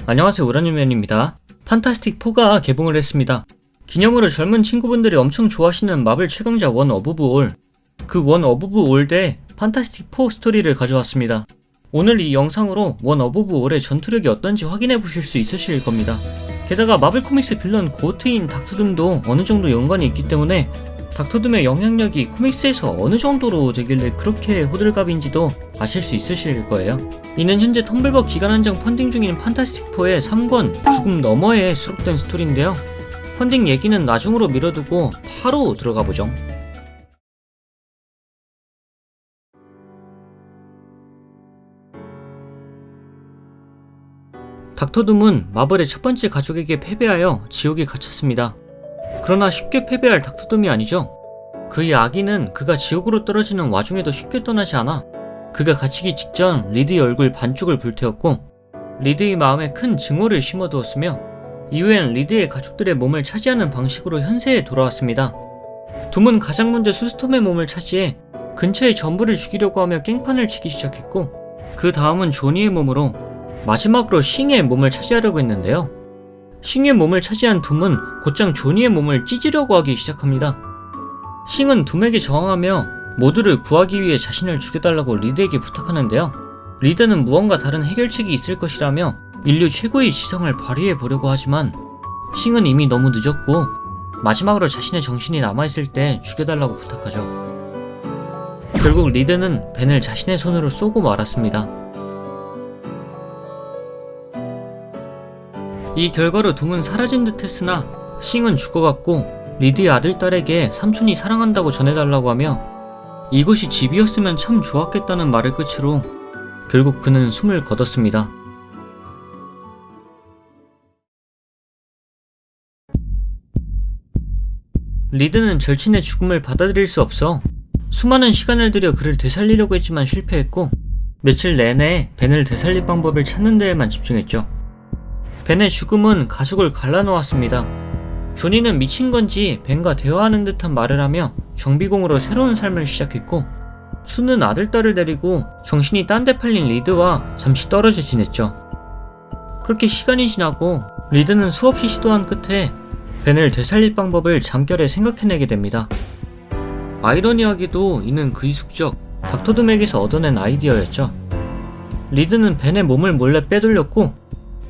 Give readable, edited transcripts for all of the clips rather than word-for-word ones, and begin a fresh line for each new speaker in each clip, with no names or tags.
안녕하세요, 우라늄맨입니다. 판타스틱 4가 개봉을 했습니다. 기념으로 젊은 친구분들이 엄청 좋아하시는 마블 최강자 원 어보브 올, 그 원 어보브 올 대 판타스틱 4 스토리를 가져왔습니다. 오늘 이 영상으로 원 어보브 올의 전투력이 어떤지 확인해 보실 수 있으실 겁니다. 게다가 마블 코믹스 빌런 고트인 닥터둠도 어느 정도 연관이 있기 때문에 닥터둠의 영향력이 코믹스에서 어느 정도로 되길래 그렇게 호들갑인지도 아실 수 있으실 거예요. 이는 현재 텀블벅 기간 한정 펀딩 중인 판타스틱4의 3권 죽음 너머에 수록된 스토리인데요. 펀딩 얘기는 나중으로 미뤄두고 바로 들어가보죠. 닥터둠은 마블의 첫 번째 가족에게 패배하여 지옥에 갇혔습니다. 그러나 쉽게 패배할 닥터둠이 아니죠. 그의 아기는 그가 지옥으로 떨어지는 와중에도 쉽게 떠나지 않아 그가 갇히기 직전 리드의 얼굴 반쪽을 불태웠고 리드의 마음에 큰 증오를 심어두었으며 이후엔 리드의 가족들의 몸을 차지하는 방식으로 현세에 돌아왔습니다. 둠은 가장 먼저 수스톰의 몸을 차지해 근처의 전부를 죽이려고 하며 깽판을 치기 시작했고 그 다음은 조니의 몸으로 마지막으로 싱의 몸을 차지하려고 했는데요. 싱의 몸을 차지한 둠은 곧장 조니의 몸을 찢으려고 하기 시작합니다. 싱은 둠에게 저항하며 모두를 구하기 위해 자신을 죽여달라고 리드에게 부탁하는데요. 리드는 무언가 다른 해결책이 있을 것이라며 인류 최고의 지성을 발휘해보려고 하지만 싱은 이미 너무 늦었고 마지막으로 자신의 정신이 남아있을 때 죽여달라고 부탁하죠. 결국 리드는 벤을 자신의 손으로 쏘고 말았습니다. 이 결과로 둠은 사라진 듯 했으나 싱은 죽어갔고 리드의 아들딸에게 삼촌이 사랑한다고 전해달라고 하며 이곳이 집이었으면 참 좋았겠다는 말을 끝으로 결국 그는 숨을 거뒀습니다. 리드는 절친의 죽음을 받아들일 수 없어 수많은 시간을 들여 그를 되살리려고 했지만 실패했고 며칠 내내 벤을 되살릴 방법을 찾는 데에만 집중했죠. 벤의 죽음은 가족을 갈라놓았습니다. 조니는 미친 건지 벤과 대화하는 듯한 말을 하며 정비공으로 새로운 삶을 시작했고 수는 아들딸을 데리고 정신이 딴 데 팔린 리드와 잠시 떨어져 지냈죠. 그렇게 시간이 지나고 리드는 수없이 시도한 끝에 벤을 되살릴 방법을 잠결에 생각해내게 됩니다. 아이러니하게도 이는 그의 숙적 닥터둠에게서 얻어낸 아이디어였죠. 리드는 벤의 몸을 몰래 빼돌렸고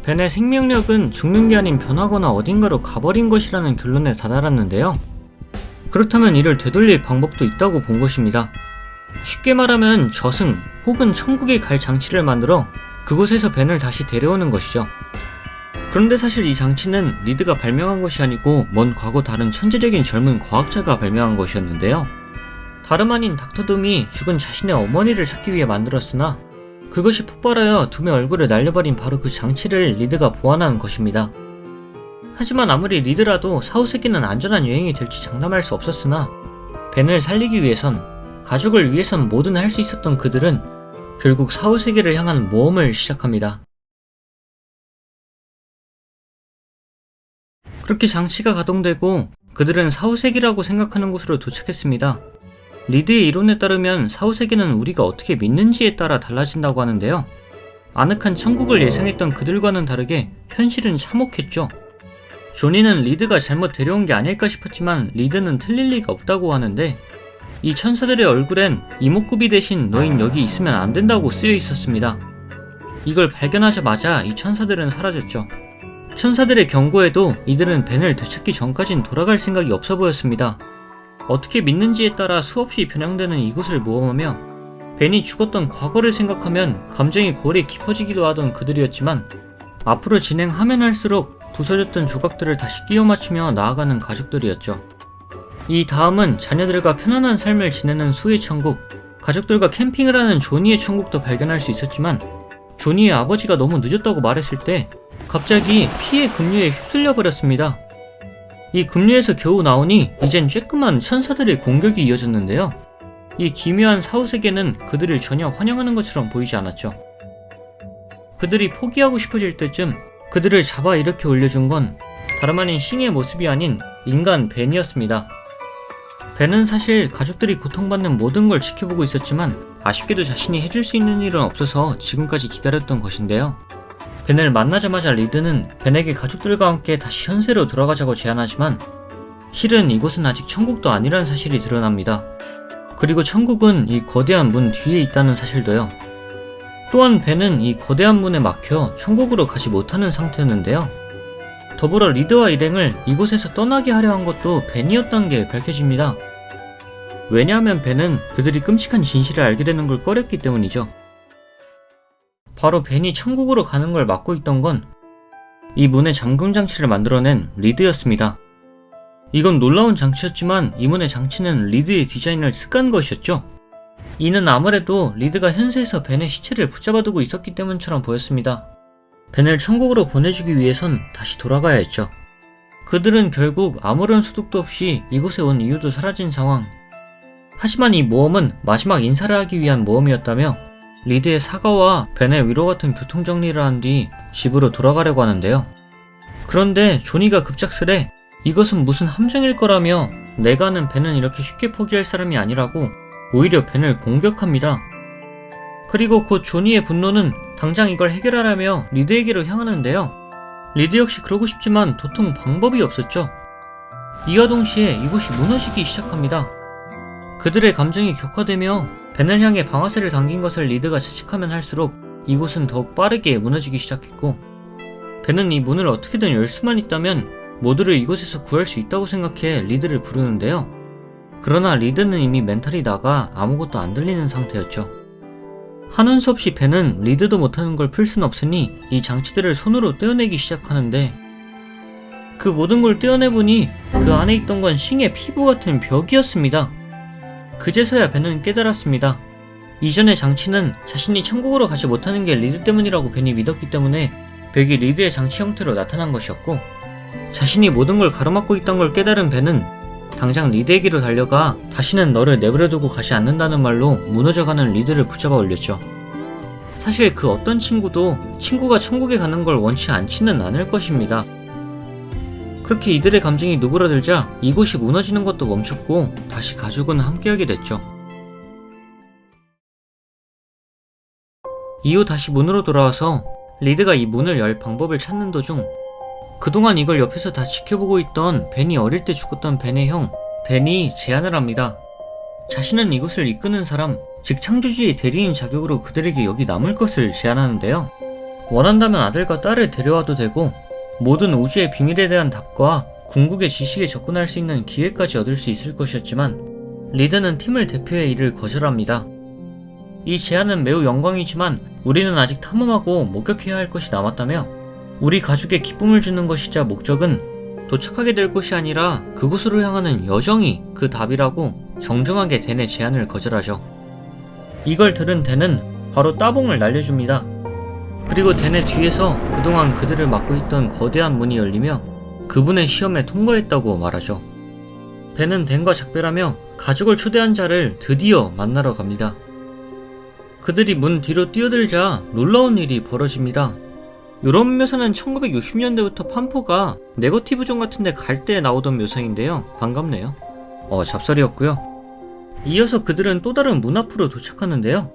벤의 생명력은 죽는 게 아닌 변하거나 어딘가로 가버린 것이라는 결론에 다다랐는데요. 그렇다면 이를 되돌릴 방법도 있다고 본 것입니다. 쉽게 말하면 저승 혹은 천국에 갈 장치를 만들어 그곳에서 벤을 다시 데려오는 것이죠. 그런데 사실 이 장치는 리드가 발명한 것이 아니고 먼 과거 다른 천재적인 젊은 과학자가 발명한 것이었는데요. 다름 아닌 닥터둠이 죽은 자신의 어머니를 찾기 위해 만들었으나 그것이 폭발하여 둠의 얼굴을 날려버린 바로 그 장치를 리드가 보완한 것입니다. 하지만 아무리 리드라도 사후세계는 안전한 여행이 될지 장담할 수 없었으나 벤을 살리기 위해선 가족을 위해선 뭐든 할 수 있었던 그들은 결국 사후세계를 향한 모험을 시작합니다. 그렇게 장치가 가동되고 그들은 사후세계라고 생각하는 곳으로 도착했습니다. 리드의 이론에 따르면 사후세계는 우리가 어떻게 믿는지에 따라 달라진다고 하는데요. 아늑한 천국을 예상했던 그들과는 다르게 현실은 참혹했죠. 조니는 리드가 잘못 데려온 게 아닐까 싶었지만 리드는 틀릴 리가 없다고 하는데 이 천사들의 얼굴엔 이목구비 대신 너흰 여기 있으면 안 된다고 쓰여 있었습니다. 이걸 발견하자마자 이 천사들은 사라졌죠. 천사들의 경고에도 이들은 벤을 되찾기 전까진 돌아갈 생각이 없어 보였습니다. 어떻게 믿는지에 따라 수없이 변형되는 이곳을 모험하며 벤이 죽었던 과거를 생각하면 감정이 골이 깊어지기도 하던 그들이었지만 앞으로 진행하면 할수록 부서졌던 조각들을 다시 끼워 맞추며 나아가는 가족들이었죠. 이 다음은 자녀들과 편안한 삶을 지내는 수의 천국, 가족들과 캠핑을 하는 조니의 천국도 발견할 수 있었지만 조니의 아버지가 너무 늦었다고 말했을 때 갑자기 피해 급류에 휩쓸려 버렸습니다. 이 급류에서 겨우 나오니 이젠 쬐끄만 천사들의 공격이 이어졌는데요. 이 기묘한 사후세계는 그들을 전혀 환영하는 것처럼 보이지 않았죠. 그들이 포기하고 싶어질 때쯤 그들을 잡아 일으켜 올려준 건 다름 아닌 싱의 모습이 아닌 인간 벤이었습니다. 벤은 사실 가족들이 고통받는 모든 걸 지켜보고 있었지만 아쉽게도 자신이 해줄 수 있는 일은 없어서 지금까지 기다렸던 것인데요. 벤을 만나자마자 리드는 벤에게 가족들과 함께 다시 현세로 돌아가자고 제안하지만 실은 이곳은 아직 천국도 아니라는 사실이 드러납니다. 그리고 천국은 이 거대한 문 뒤에 있다는 사실도요. 또한 벤은 이 거대한 문에 막혀 천국으로 가지 못하는 상태였는데요. 더불어 리드와 일행을 이곳에서 떠나게 하려 한 것도 벤이었다는 게 밝혀집니다. 왜냐하면 벤은 그들이 끔찍한 진실을 알게 되는 걸 꺼렸기 때문이죠. 바로 벤이 천국으로 가는 걸 막고 있던 건 이 문의 잠금 장치를 만들어낸 리드였습니다. 이건 놀라운 장치였지만 이 문의 장치는 리드의 디자인을 습관 것이었죠. 이는 아무래도 리드가 현세에서 벤의 시체를 붙잡아두고 있었기 때문처럼 보였습니다. 벤을 천국으로 보내주기 위해선 다시 돌아가야 했죠. 그들은 결국 아무런 소득도 없이 이곳에 온 이유도 사라진 상황. 하지만 이 모험은 마지막 인사를 하기 위한 모험이었다며 리드의 사과와 벤의 위로 같은 교통정리를 한 뒤 집으로 돌아가려고 하는데요. 그런데 조니가 급작스레 이것은 무슨 함정일 거라며 내가 아는 벤은 이렇게 쉽게 포기할 사람이 아니라고 오히려 벤을 공격합니다. 그리고 곧 조니의 분노는 당장 이걸 해결하라며 리드에게로 향하는데요. 리드 역시 그러고 싶지만 도통 방법이 없었죠. 이와 동시에 이곳이 무너지기 시작합니다. 그들의 감정이 격화되며 벤을 향해 방아쇠를 당긴 것을 리드가 자책하면 할수록 이곳은 더욱 빠르게 무너지기 시작했고 벤은 이 문을 어떻게든 열 수만 있다면 모두를 이곳에서 구할 수 있다고 생각해 리드를 부르는데요. 그러나 리드는 이미 멘탈이 나가 아무것도 안 들리는 상태였죠. 하는 수 없이 벤은 리드도 못하는 걸 풀 순 없으니 이 장치들을 손으로 떼어내기 시작하는데 그 모든 걸 떼어내보니 그 안에 있던 건 싱의 피부 같은 벽이었습니다. 그제서야 벤은 깨달았습니다. 이전의 장치는 자신이 천국으로 가지 못하는 게 리드 때문이라고 벤이 믿었기 때문에 벽이 리드의 장치 형태로 나타난 것이었고 자신이 모든 걸 가로막고 있던 걸 깨달은 벤은 당장 리드에게로 달려가 다시는 너를 내버려두고 가지 않는다는 말로 무너져가는 리드를 붙잡아 올렸죠. 사실 그 어떤 친구도 친구가 천국에 가는 걸 원치 않지는 않을 것입니다. 그렇게 이들의 감정이 누그러들자 이곳이 무너지는 것도 멈췄고 다시 가족은 함께하게 됐죠. 이후 다시 문으로 돌아와서 리드가 이 문을 열 방법을 찾는 도중 그동안 이걸 옆에서 다 지켜보고 있던 벤이 어릴 때 죽었던 벤의 형 댄이 제안을 합니다. 자신은 이곳을 이끄는 사람, 즉 창조주의 대리인 자격으로 그들에게 여기 남을 것을 제안하는데요. 원한다면 아들과 딸을 데려와도 되고 모든 우주의 비밀에 대한 답과 궁극의 지식에 접근할 수 있는 기회까지 얻을 수 있을 것이었지만 리드는 팀을 대표해 이를 거절합니다. 이 제안은 매우 영광이지만 우리는 아직 탐험하고 목격해야 할 것이 남았다며 우리 가족에 기쁨을 주는 것이자 목적은 도착하게 될 곳이 아니라 그곳으로 향하는 여정이 그 답이라고 정중하게 댄의 제안을 거절하죠. 이걸 들은 댄은 바로 따봉을 날려줍니다. 그리고 댄의 뒤에서 그동안 그들을 막고 있던 거대한 문이 열리며 그분의 시험에 통과했다고 말하죠. 벤은 댄과 작별하며 가족을 초대한 자를 드디어 만나러 갑니다. 그들이 문 뒤로 뛰어들자 놀라운 일이 벌어집니다. 요런 묘사는 1960년대부터 판포가 네거티브존 같은데 갈 때 나오던 묘사인데요. 반갑네요. 잡설이었고요. 이어서 그들은 또 다른 문 앞으로 도착하는데요.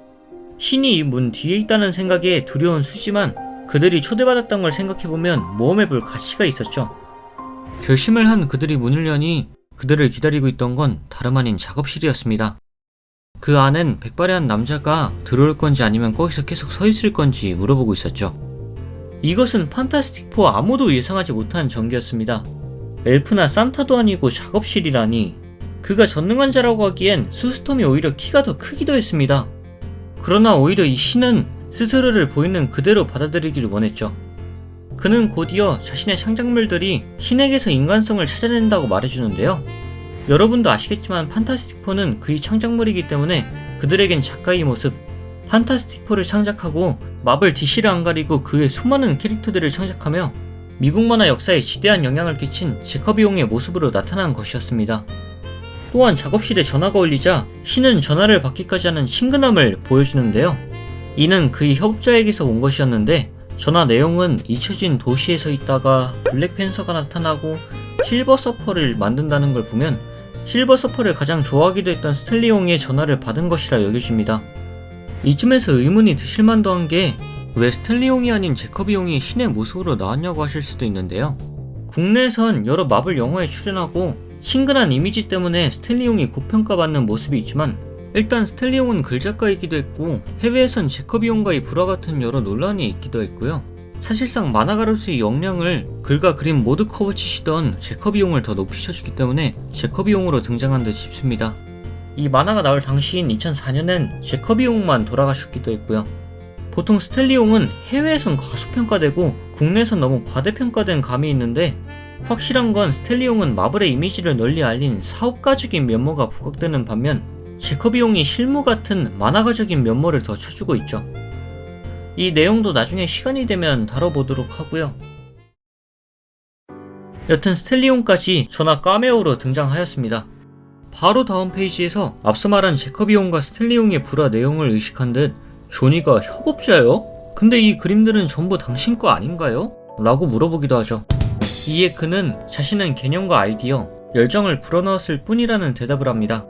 신이 이 문 뒤에 있다는 생각에 두려운 수지만 그들이 초대받았던 걸 생각해보면 모험해볼 가치가 있었죠. 결심을 한 그들이 문을 여니 그들을 기다리고 있던 건 다름 아닌 작업실이었습니다. 그 안엔 백발의 한 남자가 들어올 건지 아니면 거기서 계속 서 있을 건지 물어보고 있었죠. 이것은 판타스틱4 아무도 예상하지 못한 전개였습니다. 엘프나 산타도 아니고 작업실이라니. 그가 전능한 자라고 하기엔 수스톰이 오히려 키가 더 크기도 했습니다. 그러나 오히려 이 신은 스스로를 보이는 그대로 받아들이기를 원했죠. 그는 곧이어 자신의 창작물들이 신에게서 인간성을 찾아낸다고 말해주는데요. 여러분도 아시겠지만 판타스틱4는 그의 창작물이기 때문에 그들에겐 작가의 모습, 판타스틱4를 창작하고 마블 DC를 안 가리고 그의 수많은 캐릭터들을 창작하며 미국 만화 역사에 지대한 영향을 끼친 제커비용의 모습으로 나타난 것이었습니다. 또한 작업실에 전화가 울리자 신은 전화를 받기까지 하는 친근함을 보여주는데요. 이는 그의 협업자에게서 온 것이었는데 전화 내용은 잊혀진 도시에서 있다가 블랙팬서가 나타나고 실버 서퍼를 만든다는 걸 보면 실버 서퍼를 가장 좋아하기도 했던 스탠리용의 전화를 받은 것이라 여겨집니다. 이쯤에서 의문이 드실만도 한 게 왜 스탠리용이 아닌 제커비용이 신의 모습으로 나왔냐고 하실 수도 있는데요. 국내에선 여러 마블 영화에 출연하고 친근한 이미지 때문에 스탠리용이 고평가받는 모습이 있지만, 일단 스탠리용은 글작가이기도 했고 해외에선 제커비용과의 불화 같은 여러 논란이 있기도 했고요. 사실상 만화가로서의 역량을 글과 그림 모두 커버치시던 제커비용을 더 높이셔주기 때문에 제커비용으로 등장한 듯 싶습니다. 이 만화가 나올 당시인 2004년엔 제커비용만 돌아가셨기도 했고요. 보통 스탠리용은 해외에선 과소평가되고 국내에선 너무 과대평가된 감이 있는데, 확실한 건 스탠리용은 마블의 이미지를 널리 알린 사업가적인 면모가 부각되는 반면 제커비용이 실무 같은 만화가적인 면모를 더 쳐주고 있죠. 이 내용도 나중에 시간이 되면 다뤄보도록 하고요. 여튼 스탠리용까지 전화 카메오로 등장하였습니다. 바로 다음 페이지에서 앞서 말한 제커비용과 스탠리용의 불화 내용을 의식한 듯 조니가 협업자요? 근데 이 그림들은 전부 당신 거 아닌가요? 라고 물어보기도 하죠. 이에 그는 자신은 개념과 아이디어, 열정을 불어넣었을 뿐이라는 대답을 합니다.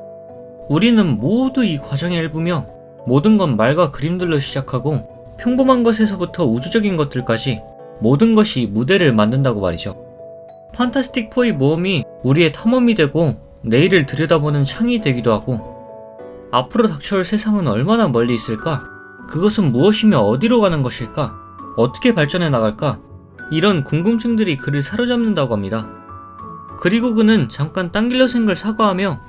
우리는 모두 이 과정의 일부며 모든 건 말과 그림들로 시작하고 평범한 것에서부터 우주적인 것들까지 모든 것이 무대를 만든다고 말이죠. 판타스틱 4의 모험이 우리의 탐험이 되고 내일을 들여다보는 창이 되기도 하고, 앞으로 닥쳐올 세상은 얼마나 멀리 있을까? 그것은 무엇이며 어디로 가는 것일까? 어떻게 발전해 나갈까? 이런 궁금증들이 그를 사로잡는다고 합니다. 그리고 그는 잠깐 딴 길로 생걸 사과하며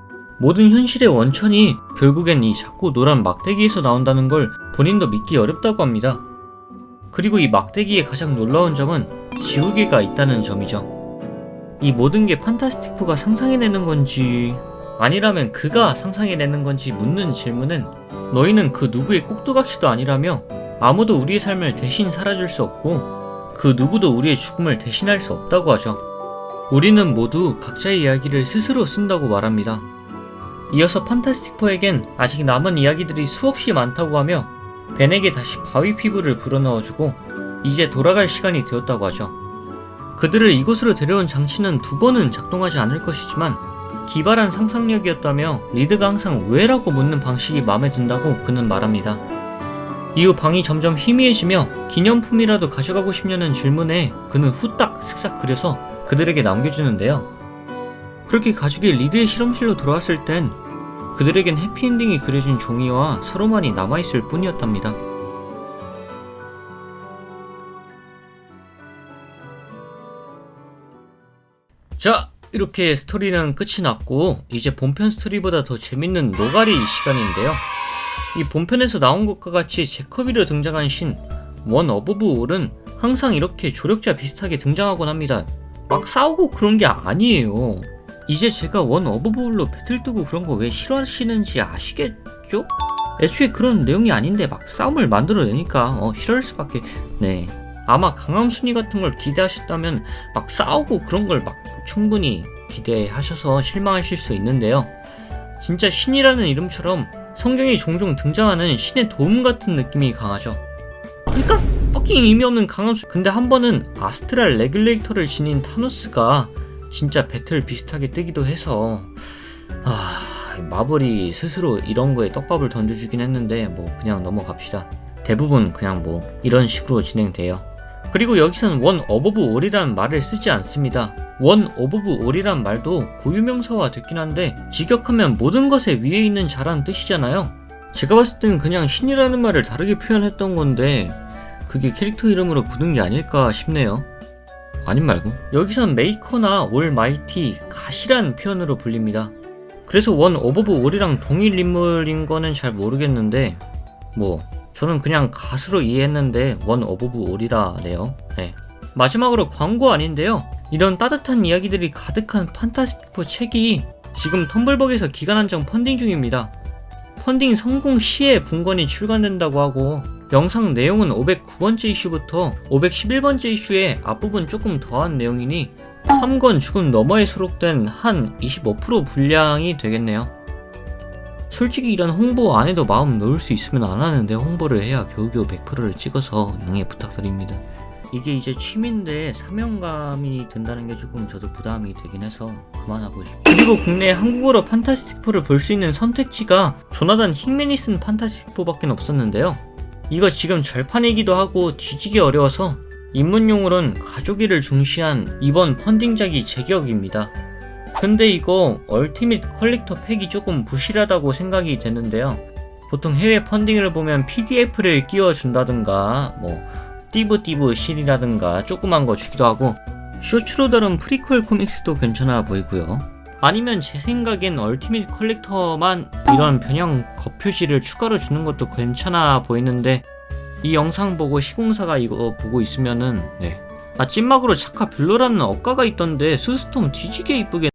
모든 현실의 원천이 결국엔 이 작고 노란 막대기에서 나온다는 걸 본인도 믿기 어렵다고 합니다. 그리고 이 막대기의 가장 놀라운 점은 지우개가 있다는 점이죠. 이 모든 게 판타스틱 4가 상상해내는 건지 아니라면 그가 상상해내는 건지 묻는 질문은, 너희는 그 누구의 꼭두각시도 아니라며 아무도 우리의 삶을 대신 살아줄 수 없고 그 누구도 우리의 죽음을 대신할 수 없다고 하죠. 우리는 모두 각자의 이야기를 스스로 쓴다고 말합니다. 이어서 판타스틱 4에겐 아직 남은 이야기들이 수없이 많다고 하며 벤에게 다시 바위 피부를 불어넣어주고 이제 돌아갈 시간이 되었다고 하죠. 그들을 이곳으로 데려온 장치는 2번은 작동하지 않을 것이지만 기발한 상상력이었다며 리드가 항상 왜라고 묻는 방식이 마음에 든다고 그는 말합니다. 이후 방이 점점 희미해지며 기념품이라도 가져가고 싶냐는 질문에 그는 후딱 슥싹 그려서 그들에게 남겨주는데요. 그렇게 가족이 리드의 실험실로 돌아왔을 땐 그들에겐 해피엔딩이 그려진 종이와 서로만이 남아있을 뿐이었답니다. 자, 이렇게 스토리는 끝이 났고 이제 본편 스토리보다 더 재밌는 노가리 시간인데요. 이 본편에서 나온 것과 같이 제커비로 등장한 신 원 어버브 올은 항상 이렇게 조력자 비슷하게 등장하곤 합니다. 막 싸우고 그런 게 아니에요. 이제 제가 원 어버브 올로 배틀 뜨고 그런 거 왜 싫어하시는지 아시겠죠? 애초에 그런 내용이 아닌데 막 싸움을 만들어내니까 싫어할 수밖에. 네, 아마 강함 순위 같은 걸 기대하셨다면 막 싸우고 그런 걸 막 충분히 기대하셔서 실망하실 수 있는데요. 진짜 신이라는 이름처럼 성경에 종종 등장하는 신의 도움 같은 느낌이 강하죠. 그러니까 fucking 의미 없는 강함 순위. 근데 한 번은 아스트랄 레귤레이터를 지닌 타노스가 진짜 배틀 비슷하게 뜨기도 해서 마블이 스스로 이런 거에 떡밥을 던져주긴 했는데 뭐 그냥 넘어갑시다. 대부분 그냥 뭐 이런 식으로 진행돼요. 그리고 여기서는 원 어버브 올이라는 말을 쓰지 않습니다. 원 어버브 올이란 말도 고유명사화 됐긴 한데 직역하면 모든 것의 위에 있는 자란 뜻이잖아요. 제가 봤을 땐 그냥 신이라는 말을 다르게 표현했던 건데 그게 캐릭터 이름으로 굳은 게 아닐까 싶네요. 아님 말고. 여기선 메이커나 올마이티, 갓이란 표현으로 불립니다. 그래서 원 어버브 올이랑 동일 인물인 거는 잘 모르겠는데 뭐 저는 그냥 갓으로 이해했는데 원 어버브 올이라네요. 네. 마지막으로 광고 아닌데요. 이런 따뜻한 이야기들이 가득한 판타스틱 4 책이 지금 텀블벅에서 기간 한정 펀딩 중입니다. 펀딩 성공 시에 분권이 출간된다고 하고 영상 내용은 509번째 이슈부터 511번째 이슈에 앞부분 조금 더한 내용이니 3권 죽음 너머에 수록된 한 25% 분량이 되겠네요. 솔직히 이런 홍보 안 해도 마음 놓을 수 있으면 안 하는데 홍보를 해야 겨우겨우 100%를 찍어서 양해 부탁드립니다. 이게 이제 취미인데 사명감이 든다는 게 조금 저도 부담이 되긴 해서 그만하고 싶어요. 그리고 국내 한국어로 판타스틱 4를 볼 수 있는 선택지가 조나단 힝맨이 쓴 판타스틱 4밖에 없었는데요. 이거 지금 절판이기도 하고 뒤지기 어려워서 입문용으로는 가족일을 중시한 이번 펀딩작이 제격입니다. 근데 이거 얼티밋 컬렉터 팩이 조금 부실하다고 생각이 되는데요. 보통 해외 펀딩을 보면 PDF를 끼워준다든가 띠부띠부 실이라든가 조그만 거 주기도 하고 쇼츠로 다룬 프리퀄 코믹스도 괜찮아 보이고요. 아니면 제 생각엔 얼티밋 컬렉터만 이런 변형 겉표지를 추가로 주는 것도 괜찮아 보이는데 이 영상 보고 시공사가 이거 보고 있으면은 찐막으로 작화 별로라는 억가가 있던데 수스톰 뒤지게 이쁘게